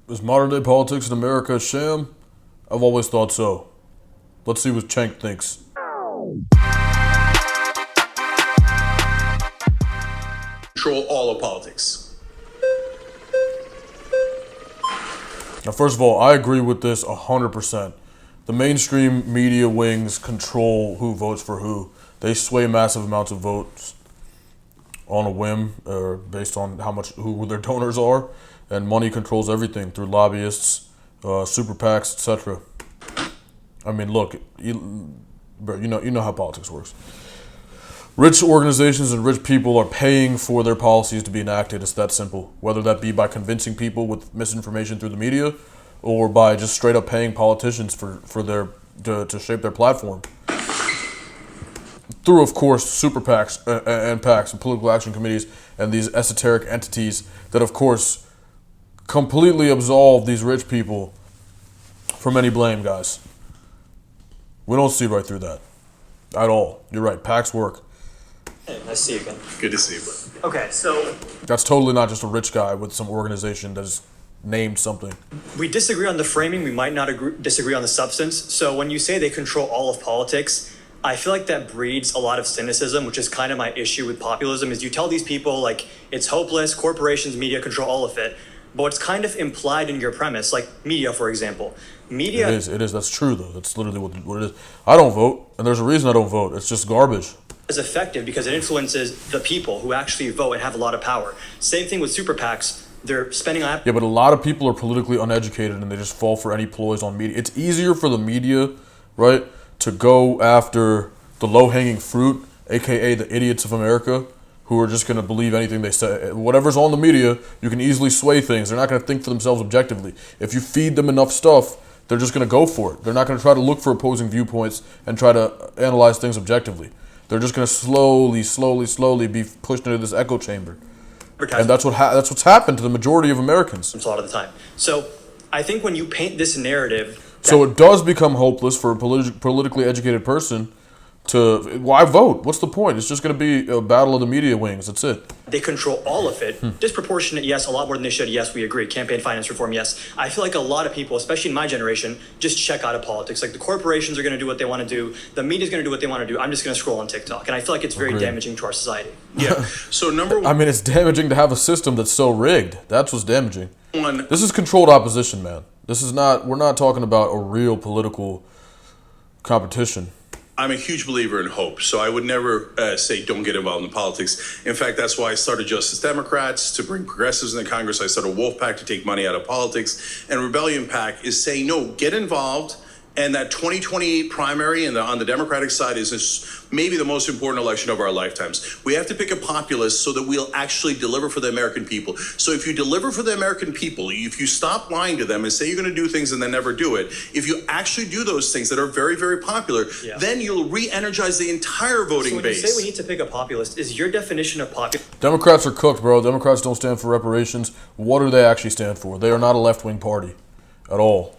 Is modern day politics in America a sham? I've always thought so. Let's see what Cenk thinks. Control all of politics. Now, first of all, I agree with this 100%. The mainstream media wings control who votes for who. They sway massive amounts of votes on a whim or based on who their donors are, and money controls everything through lobbyists, super PACs, etc. I mean, look, bro, you know how politics works. Rich organizations and rich people are paying for their policies to be enacted. It's that simple. Whether that be by convincing people with misinformation through the media, or by just straight up paying politicians to shape their platform. Through, of course, super PACs and PACs and political action committees and these esoteric entities that, of course, completely absolve these rich people from any blame, guys. We don't see right through that at all. You're right. PACs work. Hey, nice to see you again. Good to see you, bro. Okay, so That's totally not just a rich guy with some organization that is named something. we disagree on the framing. We might not disagree on the substance. So when you say they control all of politics, I feel like that breeds a lot of cynicism, which is kind of my issue with populism, is you tell these people, like, it's hopeless, corporations, media control all of it. But what's kind of implied in your premise, like media, for example. Media It is. That's true, though. That's literally what it is. I don't vote, and there's a reason I don't vote. It's just garbage. is effective because it influences the people who actually vote and have a lot of power. Same thing with super PACs. They're spending on Yeah, but a lot of people are politically uneducated, and they just fall for any ploys on media. It's easier for the media, right, to go after the low-hanging fruit, aka the idiots of America, who are just going to believe anything they say. Whatever's on the media, you can easily sway things. They're not going to think for themselves objectively. If you feed them enough stuff, they're just going to go for it. They're not going to try to look for opposing viewpoints and try to analyze things objectively. They're just going to slowly be pushed into this echo chamber. And that's what's happened to the majority of Americans. a lot of the time. So I think when you paint this narrative, So it does become hopeless for a politically educated person to, why vote? What's the point? It's just going to be a battle of the media wings. That's it. they control all of it. Disproportionate, yes. A lot more than they should, yes, we agree. Campaign finance reform, yes. I feel like a lot of people, especially in my generation, just check out of politics. Like the corporations are going to do what they want to do. The media's going to do what they want to do. I'm just going to scroll on TikTok. And I feel like it's very Agreed. damaging to our society. Yeah. So number I mean, it's damaging to have a system that's so rigged. That's what's damaging. one, This is controlled opposition, man. We're not talking about a real political competition. I'm a huge believer in hope, so I would never say don't get involved in politics. In fact, that's why I started Justice Democrats to bring progressives in the Congress. I started Wolf PAC to take money out of politics, and Rebellion PAC is saying no, get involved. And that 2028 primary on the Democratic side is maybe the most important election of our lifetimes. We have to pick a populist so that we'll actually deliver for the American people. So if you deliver for the American people, if you stop lying to them and say you're going to do things and then never do it, if you actually do those things that are very, very popular, then you'll re-energize the entire voting So when base. you say we need to pick a populist, is your definition of populist Democrats are cooked, bro. Democrats don't stand for reparations. What do they actually stand for? They are not a left-wing party at all.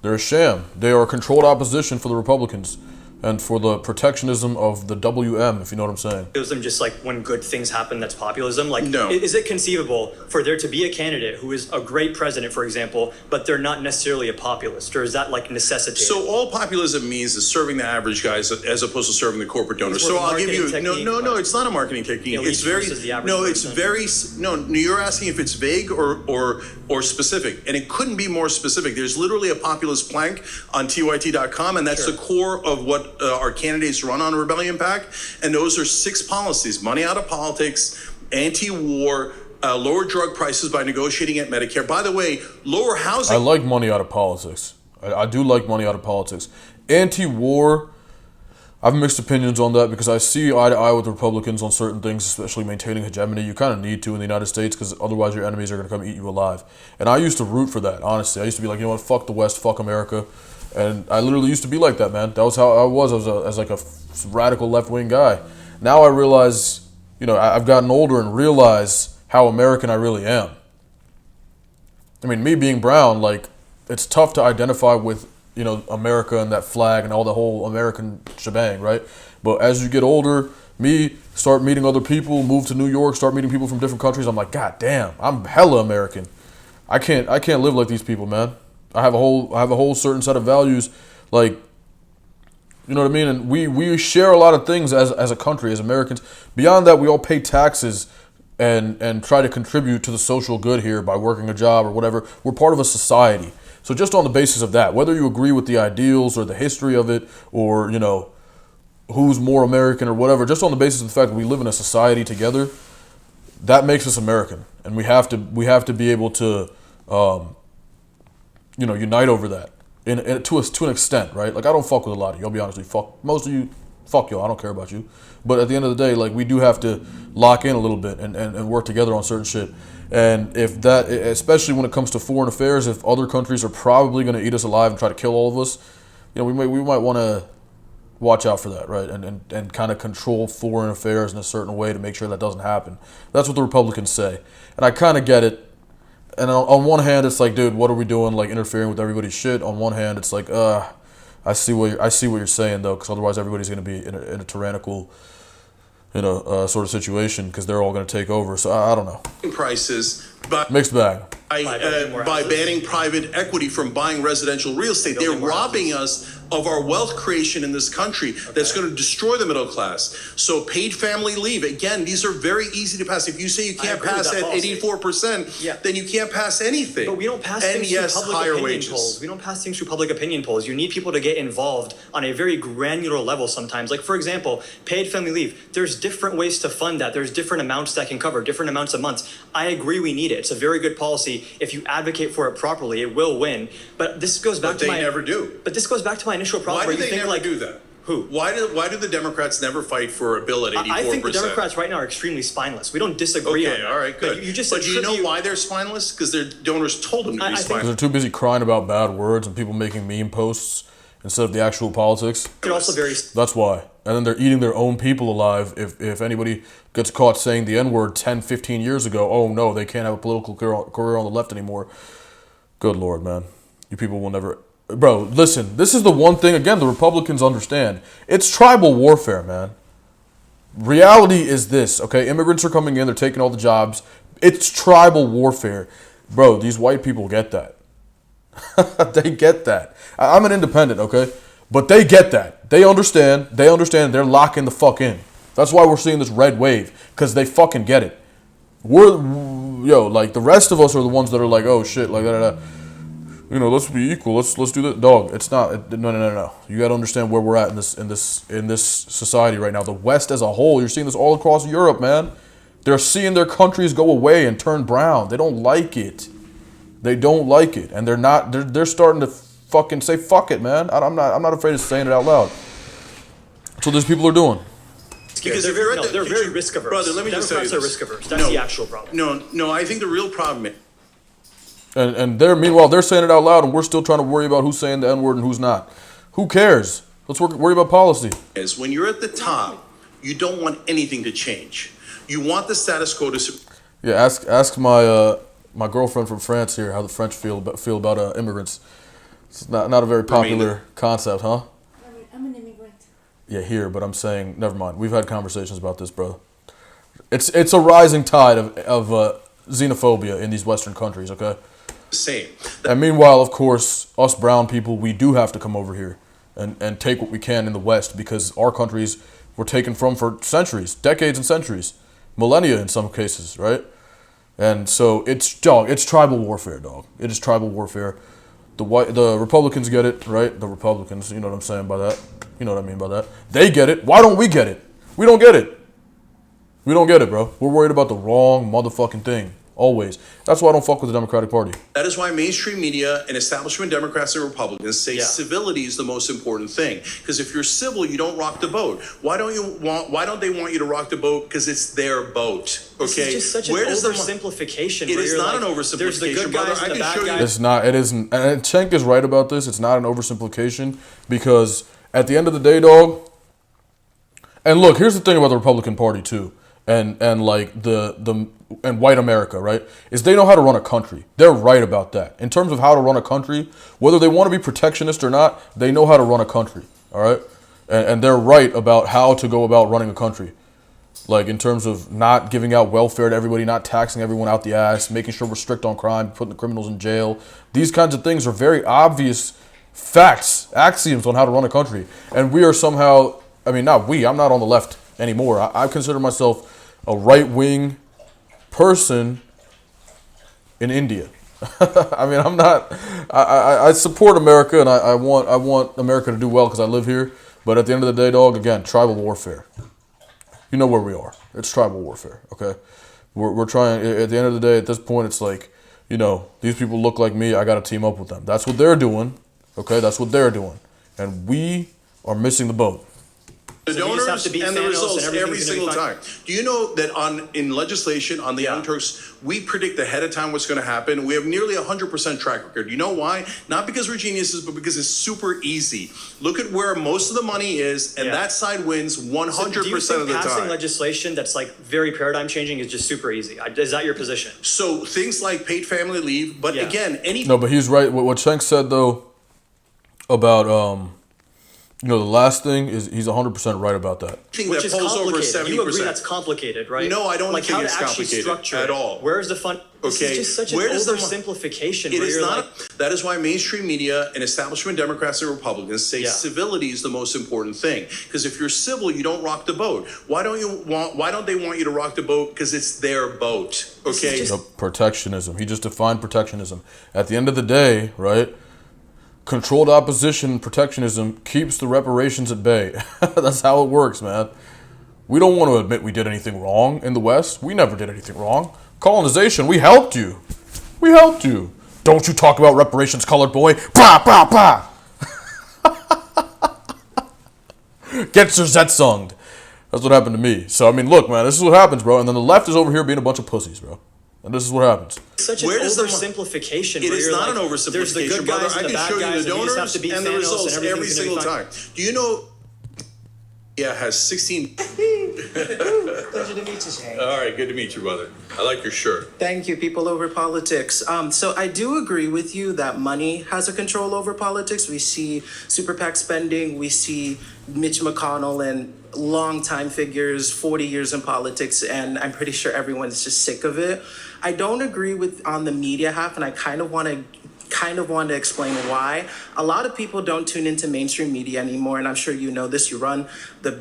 They're a sham. They are a controlled opposition for the Republicans and for the protectionism of the WM, if you know what I'm saying. populism just like when good things happen, that's populism? Like, No. is it conceivable for there to be a candidate who is a great president, for example, but they're not necessarily a populist? Or is that like necessitated? So all populism means is serving the average guys as opposed to serving the corporate donors. It's more So I'll give you marketing technique, no. but It's not a marketing technique. elite It's very versus the average no. It's person. very no. You're asking if it's vague or specific, and it couldn't be more specific. There's literally a populist plank on tyt.com, and that's Sure. the core of what our candidates run on Rebellion PAC. And those are 6 policies: money out of politics, anti-war. Lower drug prices by negotiating at Medicare. By the way, lower housing. I like money out of politics. I do like money out of politics. Anti-war, I have mixed opinions on that because I see eye to eye with Republicans on certain things, especially maintaining hegemony. You kind of need to in the United States because otherwise your enemies are going to come eat you alive. And I used to root for that, honestly. I used to be like, you know what, fuck the West, fuck America. And I literally used to be like that, man. That was how I was as like a radical left-wing guy. Now I realize, I've gotten older and realize how American I really am. I mean, me being brown, like, it's tough to identify with, America and that flag and all the whole American shebang, right? But as you get older, start meeting other people, move to New York, start meeting people from different countries, I'm like, God damn, I'm hella American. I can't live like these people, man. I have a whole certain set of values, like, you know what I mean? And we share a lot of things as a country, as Americans. Beyond that, we all pay taxes and try to contribute to the social good here by working a job or whatever. We're part of a society. So just on the basis of that, whether you agree with the ideals or the history of it, or, you know, who's more American or whatever, just on the basis of the fact that we live in a society together, that makes us American. And we have to be able to you know, unite over that to an extent, right? Like, I don't fuck with a lot of you. I'll be honest with you. Fuck most of you. Fuck y'all. I don't care about you. But at the end of the day, like, we do have to lock in a little bit and work together on certain shit. And if that, especially when it comes to foreign affairs, if other countries are probably going to eat us alive and try to kill all of us, you know, we might want to watch out for that, right? And kind of control foreign affairs in a certain way to make sure that doesn't happen. That's what the Republicans say, and I kind of get it. And on one hand, it's like, dude, what are we doing? Like, interfering with everybody's shit. On one hand, it's like, I see what you're saying, though, because otherwise everybody's going to be in a tyrannical, you know, sort of situation, because they're all going to take over. So I don't know. Prices, mixed bag. By banning private equity from buying residential real estate, they're robbing us of our wealth creation in this country. That's going to destroy the middle class. So paid family leave, again, these are very easy to pass. If you say you can't pass at 84%, then you can't pass anything. But we don't pass things through public opinion polls. We don't pass things through public opinion polls. You need people to get involved on a very granular level sometimes. Like, for example, paid family leave. There's different ways to fund that. There's different amounts that can cover, different amounts of months. I agree we need it. It's a very good policy. If you advocate for it properly, it will win. But this goes back to my... But they never do. But this goes back to my initial problem. Why do they never do that? Who? Why do the Democrats never fight for a bill at 84%? I think the Democrats right now are extremely spineless. We don't disagree on that. All right, good. But do you know why they're spineless? Because their donors told them to be spineless. Because they're too busy crying about bad words and people making meme posts instead of the actual politics. They're also very... That's why. And then they're eating their own people alive. If anybody gets caught saying the N-word 10, 15 years ago, oh no, they can't have a political career on the left anymore. Good Lord, man. You people will never... Bro, listen, this is the one thing, again, the Republicans understand. It's tribal warfare, man. Reality is this, okay? Immigrants are coming in, they're taking all the jobs. It's tribal warfare. Bro, these white people get that. They get that. I'm an independent, okay? But they get that. They understand. They're locking the fuck in. That's why we're seeing this red wave, because they fucking get it. Like, the rest of us are the ones that are like, oh shit, like, you know, let's be equal. Let's do that. Dog, it's not. No. You got to understand where we're at in this society right now. The West as a whole, you're seeing this all across Europe, man. They're seeing their countries go away and turn brown. They don't like it. They don't like it, and they're starting to fucking say fuck it, man. I'm not afraid of saying it out loud. That's what these people are doing. Because they're very risk averse. Brother, let me just tell you Democrats are risk averse. That's the actual problem. No. I think the real problem is. And meanwhile, they're saying it out loud, and we're still trying to worry about who's saying the N-word and who's not. Who cares? Let's worry about policy. Is when you're at the top, you don't want anything to change. You want the status quo to... Yeah, ask my girlfriend from France here how the French feel about immigrants. It's not a very popular concept, huh? I'm an immigrant. Yeah, here, but I'm saying, never mind. We've had conversations about this, bro. It's a rising tide of xenophobia in these Western countries, okay? Same. And meanwhile, of course, us brown people, we do have to come over here and take what we can in the West, because our countries were taken from for centuries, decades and centuries, millennia in some cases, right? And so it's tribal warfare, dog. It is tribal warfare. The Republicans get it, right? The Republicans, you know what I'm saying by that? You know what I mean by that? They get it. Why don't we get it? We don't get it. We don't get it, bro. We're worried about the wrong motherfucking thing. Always. That's why I don't fuck with the Democratic Party. That is why mainstream media and establishment Democrats and Republicans say civility is the most important thing. Because if you're civil, you don't rock the boat. Why don't they want you to rock the boat? Because it's their boat. Okay. This is just such an oversimplification. It is not an oversimplification. There's the good guys and the bad guys. It's not. It isn't. And Cenk is right about this. It's not an oversimplification, because at the end of the day, dog. And look, here's the thing about the Republican Party too. And like the white America, right, is they know how to run a country. They're right about that. In terms of how to run a country, whether they want to be protectionist or not, they know how to run a country, all right? And they're right about how to go about running a country. like in terms of not giving out welfare to everybody, not taxing everyone out the ass, making sure we're strict on crime, putting the criminals in jail. These kinds of things are very obvious facts, axioms on how to run a country. And we are somehow, I mean, not we, I'm not on the left anymore. I consider myself a right-wing person in India. I mean, I'm not, I support America, and I want America to do well because I live here. But at the end of the day, dog, again, tribal warfare. You know where we are. It's tribal warfare, okay? We're trying, at the end of the day, at this point, it's like, you know, these people look like me, I got to team up with them. That's what they're doing, okay? That's what they're doing. And we are missing the boat. The donors and the results every single time. Do you know that in legislation, on the Young Turks, we predict ahead of time what's going to happen? We have nearly 100% track record. You know why? Not because we're geniuses, but because it's super easy. Look at where most of the money is, and that side wins 100% of the time. Passing legislation that's like very paradigm changing is just super easy. Is that your position? So things like paid family leave, but again, No, but he's right. What Cenk said, though, about... you know, the last thing is he's 100% right about that. Which is complicated. You agree that's complicated, right? No, I don't think it's complicated at all. Where's the fun? This is just such an oversimplification. It is not. That is why mainstream media and establishment Democrats and Republicans say civility is the most important thing. Because if you're civil, you don't rock the boat. Why don't they want you to rock the boat? Because it's their boat. Okay. Protectionism. He just defined protectionism. At the end of the day, right? Controlled opposition and protectionism keeps the reparations at bay. That's how it works, man. We don't want to admit we did anything wrong in the West. We never did anything wrong. Colonization, we helped you. We helped you. Don't you talk about reparations, colored boy. Bah, bah, bah. Get your Zet sunged. That's what happened to me. So, I mean, look, man, this is what happens, bro. And then the left is over here being a bunch of pussies, bro. And this is what happens. Such an oversimplification. It is not an oversimplification, there's the good guys brother. and the I bad can show guys, you the donors and and the results every single time. Do you know? Yeah, has 16. Pleasure to meet you, Cenk. All right, good to meet you, brother. I like your shirt. Thank you, People Over Politics. So I do agree with you that money has a control over politics. We see super PAC spending. We see Mitch McConnell and longtime figures, 40 years in politics, and I'm pretty sure everyone's just sick of it. I don't agree with on the media half, and I kind of want to explain why. A lot of people don't tune into mainstream media anymore, and I'm sure you know this. You run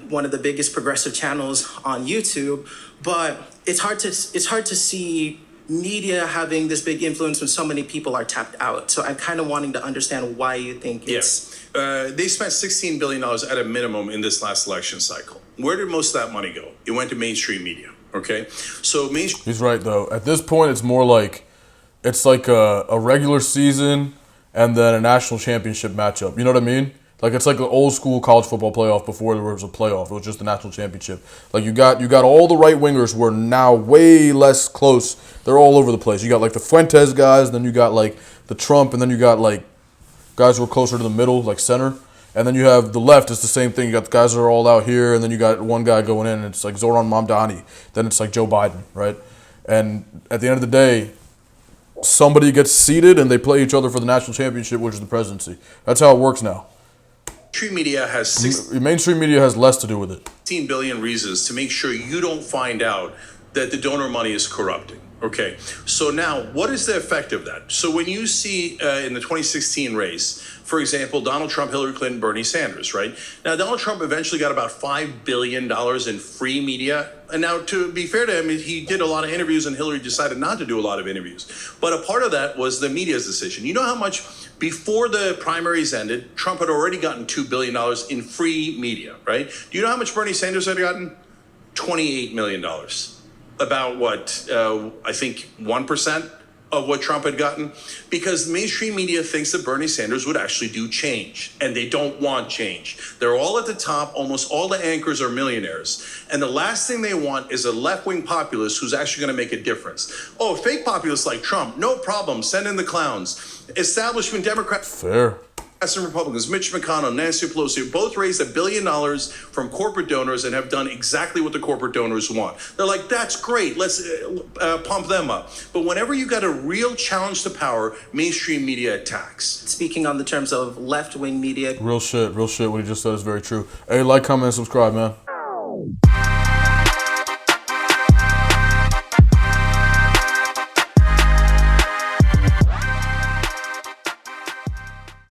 one of the biggest progressive channels on YouTube, but it's hard to see media having this big influence when so many people are tapped out. So I'm kind of wanting to understand why you think it's... They spent $16 billion at a minimum in this last election cycle. Where did most of that money go? It went to mainstream media, okay? So He's right, though. At this point, it's more like... It's like a regular season and then a national championship matchup. You know what I mean? Like, it's like an old school college football playoff before there was a playoff. It was just the national championship. Like, you got all the right wingers who are now way less close. They're all over the place. You got like the Fuentes guys, then you got like the Trump, and then you got like guys who are closer to the middle, like center. And then you have the left, it's the same thing. You got the guys that are all out here, and then you got one guy going in, and it's like Zoran Mamdani. Then it's like Joe Biden, right? And at the end of the day, somebody gets seated and they play each other for the national championship, which is the presidency. That's how it works now. Mainstream media has less to do with it. 16 billion reasons to make sure you don't find out that the donor money is corrupting. Okay, so now what is the effect of that? So when you see in the 2016 race, for example, Donald Trump, Hillary Clinton, Bernie Sanders, right? Now, Donald Trump eventually got about $5 billion in free media. And now, to be fair to him, he did a lot of interviews and Hillary decided not to do a lot of interviews. But a part of that was the media's decision. You know how much, before the primaries ended, Trump had already gotten $2 billion in free media, right? Do you know how much Bernie Sanders had gotten? $28 million. About what, I think 1% of what Trump had gotten, because mainstream media thinks that Bernie Sanders would actually do change, and they don't want change. They're all at the top. Almost all the anchors are millionaires. And the last thing they want is a left-wing populist who's actually going to make a difference. Oh, fake populists like Trump, no problem. Send in the clowns. Establishment Democrats. Fair. And Republicans, Mitch McConnell, Nancy Pelosi, both raised $1 billion from corporate donors and have done exactly what the corporate donors want. They're like, that's great. Let's pump them up. But whenever you got a real challenge to power, mainstream media attacks. Speaking on the terms of left-wing media. Real shit. What he just said is very true. Hey, like, comment, and subscribe, man.